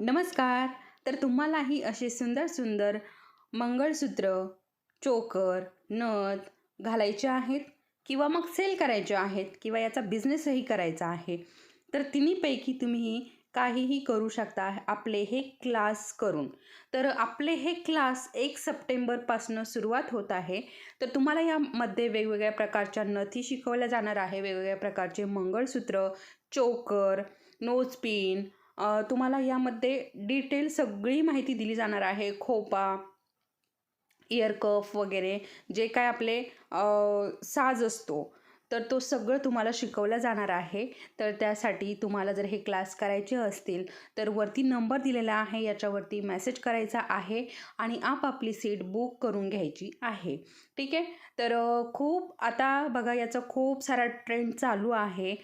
नमस्कार. तर तुम्हालाही असे सुंदर सुंदर मंगळसूत्र, चोकर, नथ घालायचे आहेत किंवा मग सेल करायचे आहेत किंवा याचा बिझनेसही करायचा आहे. तर तिन्हीपैकी तुम्ही काहीही करू शकता आपले हे क्लास करून. तर आपले हे क्लास 1 सप्टेंबरपासून सुरुवात होत आहे. तर तुम्हाला यामध्ये वेगवेगळ्या प्रकारच्या नथी शिकवल्या जाणार आहे, वेगवेगळ्या प्रकारचे मंगळसूत्र, चोकर, नोज पिन, तुम्हाला यामध्ये डिटेल सगळी माहिती दिली जाणार आहे. खोपा, इयर कफ वगैरे जे काय आपले साज असतो, तर तो सगळं तुम्हाला शिकवलं जाणार आहे. तर त्यासाठी तुम्हाला जर हे क्लास करायचे असतील, तर वरती नंबर दिलेला आहे, याच्यावरती मेसेज करायचा आहे आणि आपापली सीट बुक करून घ्यायची आहे. ठीक आहे. तर खूप आता बघा याचा खूप सारा ट्रेंड चालू आहे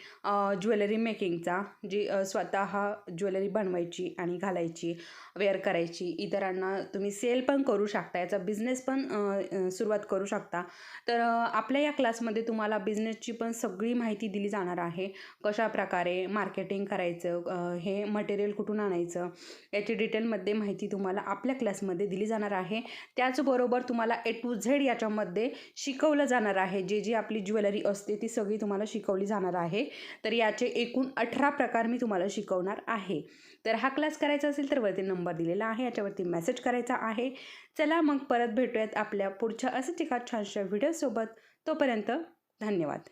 ज्वेलरी मेकिंगचा, जी स्वतः ज्वेलरी बनवायची आणि घालायची, वेअर करायची. इतरांना तुम्ही सेल पण करू शकता, याचा बिझनेस पण सुरुवात करू शकता. तर आपल्या या क्लासमध्ये तुम्हाला बिझनेसची पण सगळी माहिती दिली जाणार आहे. कशाप्रकारे मार्केटिंग करायचं, हे मटेरियल कुठून आणायचं, याची डिटेलमध्ये माहिती तुम्हाला आपल्या क्लासमध्ये दिली जाणार आहे. त्याचबरोबर तुम्हाला ए टू झेड याच्यामध्ये शिकवलं जाणार आहे. जी आपली ज्वेलरी असते ती सगळी तुम्हाला शिकवली जाणार आहे. तर याचे एकूण 18 प्रकार मी तुम्हाला शिकवणार आहे. तर हा क्लास करायचा असेल तर वरती नंबर दिलेला आहे, याच्यावरती मेसेज करायचा आहे. चला मग परत भेटूयात आपल्या पुढच्या असंच एका छानशा व्हिडिओसोबत. तोपर्यंत धन्यवाद.